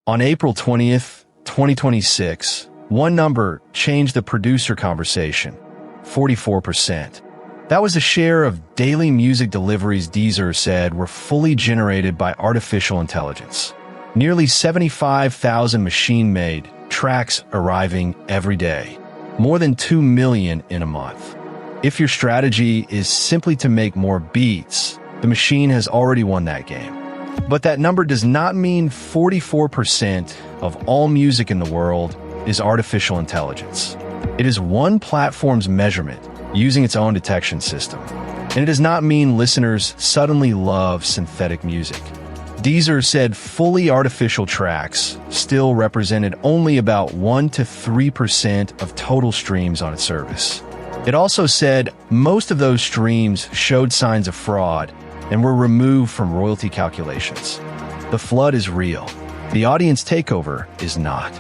On April 20th, 2026, one number changed the producer conversation: 44%. That was the share of daily music deliveries Deezer said were fully generated by artificial intelligence. Nearly 75,000 machine-made tracks arriving every day. More than 2 million in a month. If your strategy is simply to make more beats, the machine has already won that game. But that number does not mean 44% of all music in the world is artificial intelligence. It is one platform's measurement using its own detection system. And it does not mean listeners suddenly love synthetic music. Deezer said fully artificial tracks still represented only about 1 to 3% of total streams on its service. It also said most of those streams showed signs of fraud and were removed from royalty calculations. The flood is real. The audience takeover is not.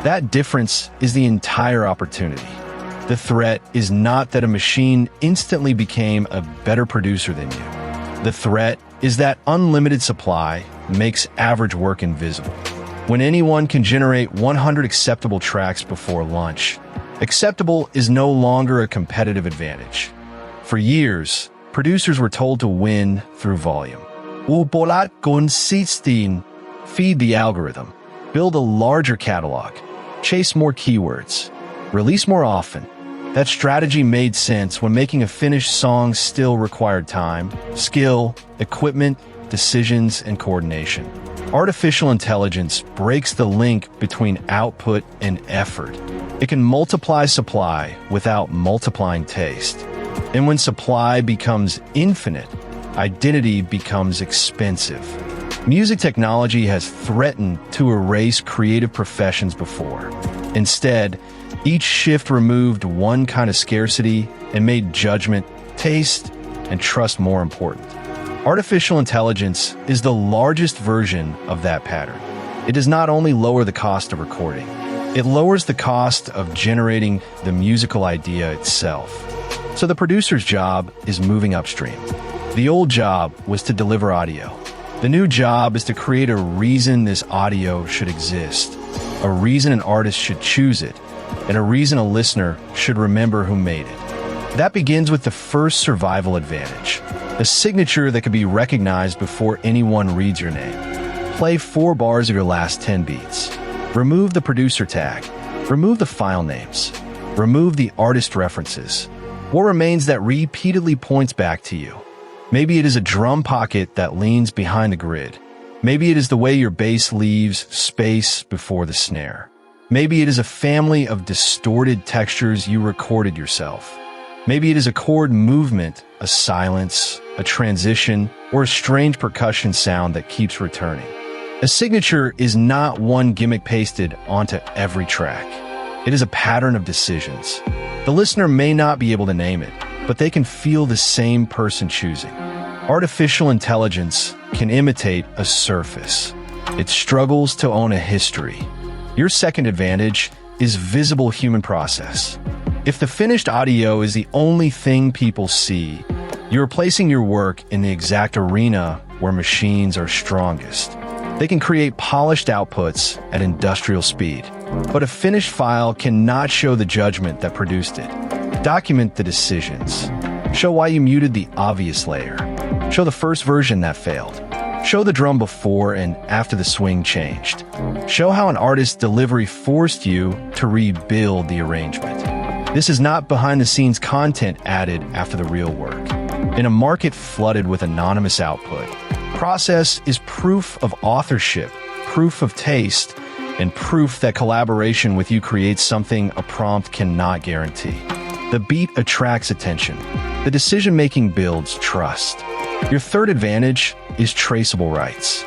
That difference is the entire opportunity. The threat is not that a machine instantly became a better producer than you. The threat is that unlimited supply makes average work invisible. When anyone can generate 100 acceptable tracks before lunch, acceptable is no longer a competitive advantage. For years, producers were told to win through volume. Feed the algorithm, build a larger catalog, chase more keywords, release more often. That strategy made sense when making a finished song still required time, skill, equipment, decisions, and coordination. Artificial intelligence breaks the link between output and effort. It can multiply supply without multiplying taste. And when supply becomes infinite, identity becomes expensive. Music technology has threatened to erase creative professions before. Instead, each shift removed one kind of scarcity and made judgment, taste, and trust more important. Artificial intelligence is the largest version of that pattern. It does not only lower the cost of recording, it lowers the cost of generating the musical idea itself. So the producer's job is moving upstream. The old job was to deliver audio. The new job is to create a reason this audio should exist, a reason an artist should choose it, and a reason a listener should remember who made it. That begins with the first survival advantage, a signature that can be recognized before anyone reads your name. Play 4 bars of your last 10 beats. Remove the producer tag. Remove the file names. Remove the artist references. What remains that repeatedly points back to you? Maybe it is a drum pocket that leans behind the grid. Maybe it is the way your bass leaves space before the snare. Maybe it is a family of distorted textures you recorded yourself. Maybe it is a chord movement, a silence, a transition, or a strange percussion sound that keeps returning. A signature is not one gimmick pasted onto every track. It is a pattern of decisions. The listener may not be able to name it, but they can feel the same person choosing. Artificial intelligence can imitate a surface. It struggles to own a history. Your second advantage is visible human process. If the finished audio is the only thing people see, you're placing your work in the exact arena where machines are strongest. They can create polished outputs at industrial speed, but a finished file cannot show the judgment that produced it. Document the decisions. Show why you muted the obvious layer. Show the first version that failed. Show the drum before and after the swing changed. Show how an artist's delivery forced you to rebuild the arrangement. This is not behind-the-scenes content added after the real work. In a market flooded with anonymous output, process is proof of authorship, proof of taste, and proof that collaboration with you creates something a prompt cannot guarantee. The beat attracts attention. The decision-making builds trust. Your third advantage is traceable rights.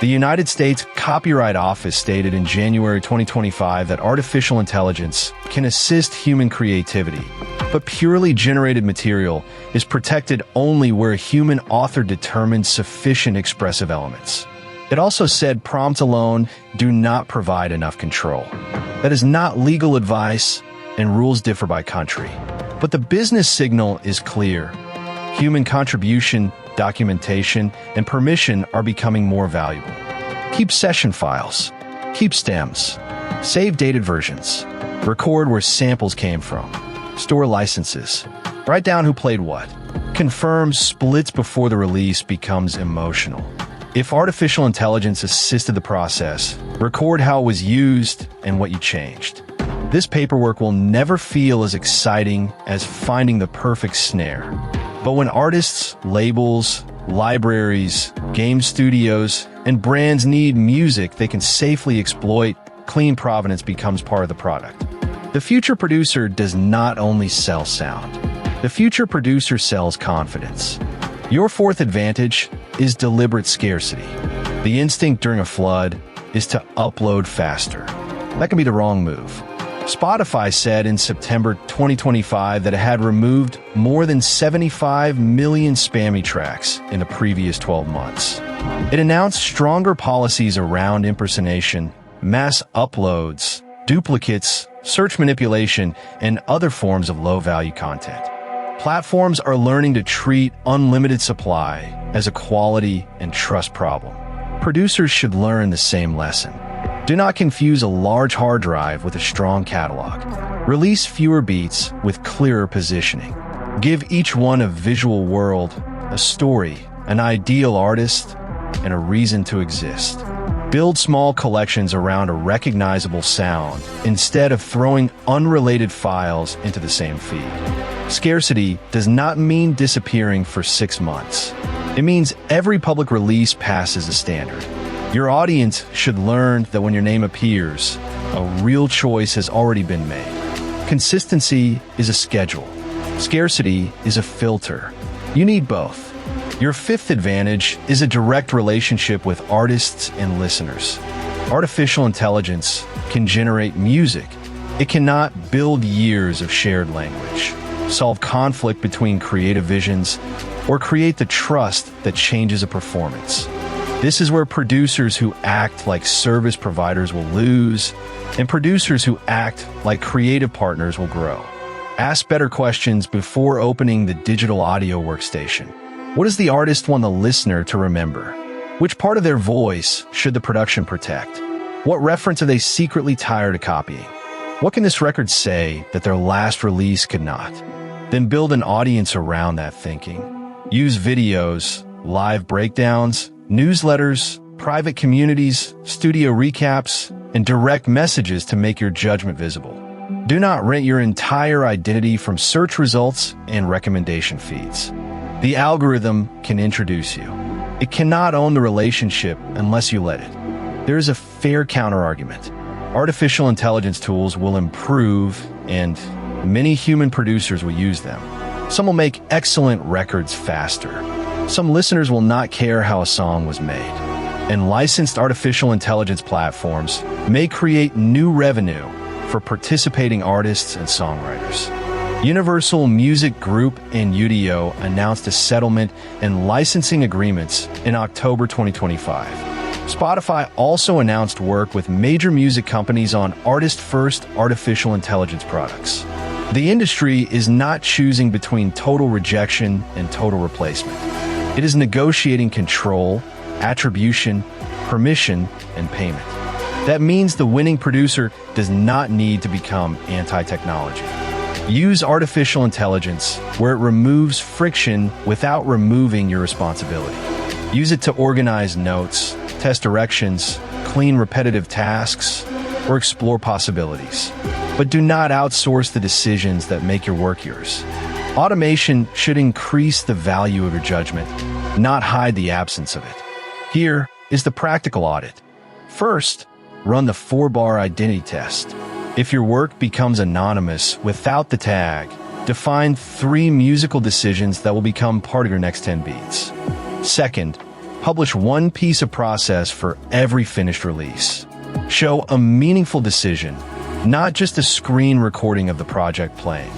The United States Copyright Office stated in January 2025 that artificial intelligence can assist human creativity, but purely generated material is protected only where a human author determines sufficient expressive elements. It also said prompts alone do not provide enough control. That is not legal advice, and rules differ by country. But the business signal is clear. Human contribution, documentation, and permission are becoming more valuable. Keep session files. Keep stems. Save dated versions. Record where samples came from. Store licenses. Write down who played what. Confirm splits before the release becomes emotional. If artificial intelligence assisted the process, record how it was used and what you changed. This paperwork will never feel as exciting as finding the perfect snare. But when artists, labels, libraries, game studios, and brands need music they can safely exploit, clean provenance becomes part of the product. The future producer does not only sell sound. The future producer sells confidence. Your fourth advantage is deliberate scarcity. The instinct during a flood is to upload faster. That can be the wrong move. Spotify said in September 2025 that it had removed more than 75 million spammy tracks in the previous 12 months. It announced stronger policies around impersonation, mass uploads, duplicates, search manipulation, and other forms of low-value content. Platforms are learning to treat unlimited supply as a quality and trust problem. Producers should learn the same lesson. Do not confuse a large hard drive with a strong catalog. Release fewer beats with clearer positioning. Give each one a visual world, a story, an ideal artist, and a reason to exist. Build small collections around a recognizable sound instead of throwing unrelated files into the same feed. Scarcity does not mean disappearing for 6 months. It means every public release passes a standard. Your audience should learn that when your name appears, a real choice has already been made. Consistency is a schedule. Scarcity is a filter. You need both. Your fifth advantage is a direct relationship with artists and listeners. Artificial intelligence can generate music. It cannot build years of shared language, solve conflict between creative visions, or create the trust that changes a performance. This is where producers who act like service providers will lose, and producers who act like creative partners will grow. Ask better questions before opening the digital audio workstation. What does the artist want the listener to remember? Which part of their voice should the production protect? What reference are they secretly tired of copying? What can this record say that their last release could not? Then build an audience around that thinking. Use videos, live breakdowns, newsletters, private communities, studio recaps, and direct messages to make your judgment visible. Do not rent your entire identity from search results and recommendation feeds. The algorithm can introduce you. It cannot own the relationship unless you let it. There is a fair counterargument. Artificial intelligence tools will improve, and many human producers will use them. Some will make excellent records faster. Some listeners will not care how a song was made. And licensed artificial intelligence platforms may create new revenue for participating artists and songwriters. Universal Music Group and UDO announced a settlement and licensing agreements in October 2025. Spotify also announced work with major music companies on artist-first artificial intelligence products. The industry is not choosing between total rejection and total replacement. It is negotiating control, attribution, permission, and payment. That means the winning producer does not need to become anti-technology. Use artificial intelligence where it removes friction without removing your responsibility. Use it to organize notes, test directions, clean repetitive tasks, or explore possibilities. But do not outsource the decisions that make your work yours. Automation should increase the value of your judgment, not hide the absence of it. Here is the practical audit. First, run the 4-bar identity test. If your work becomes anonymous without the tag, define 3 musical decisions that will become part of your next 10 beats. Second, publish 1 piece of process for every finished release. Show a meaningful decision, not just a screen recording of the project playing.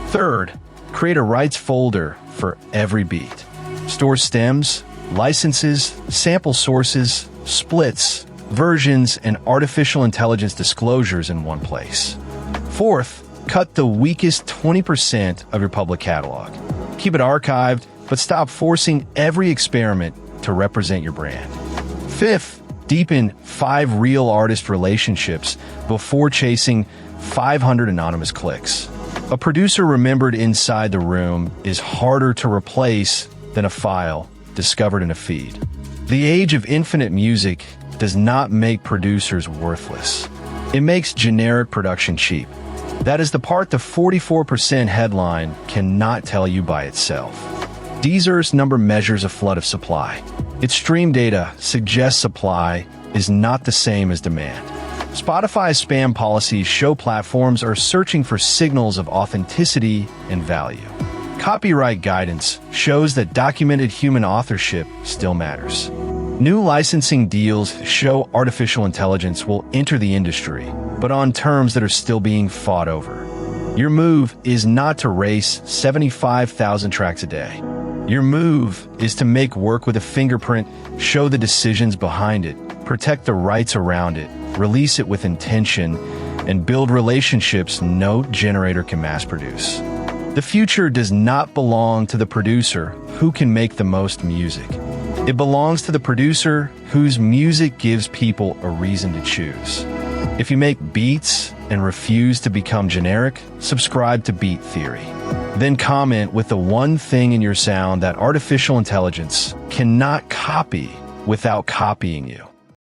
Third, create a rights folder for every beat. Store stems, licenses, sample sources, splits, versions, and artificial intelligence disclosures in one place. Fourth, cut the weakest 20% of your public catalog. Keep it archived, but stop forcing every experiment to represent your brand. Fifth, Deepen 5 real artist relationships before chasing 500 anonymous clicks. A producer remembered inside the room is harder to replace than a file discovered in a feed. The age of infinite music does not make producers worthless. It makes generic production cheap. That is the part the 44% headline cannot tell you by itself. Deezer's number measures a flood of supply. Its stream data suggests supply is not the same as demand. Spotify's spam policies show platforms are searching for signals of authenticity and value. Copyright guidance shows that documented human authorship still matters. New licensing deals show artificial intelligence will enter the industry, but on terms that are still being fought over. Your move is not to race 75,000 tracks a day. Your move is to make work with a fingerprint, show the decisions behind it, protect the rights around it, release it with intention, and build relationships no generator can mass produce. The future does not belong to the producer who can make the most music. It belongs to the producer whose music gives people a reason to choose. If you make beats and refuse to become generic, subscribe to Beat Theory. Then comment with the one thing in your sound that artificial intelligence cannot copy without copying you.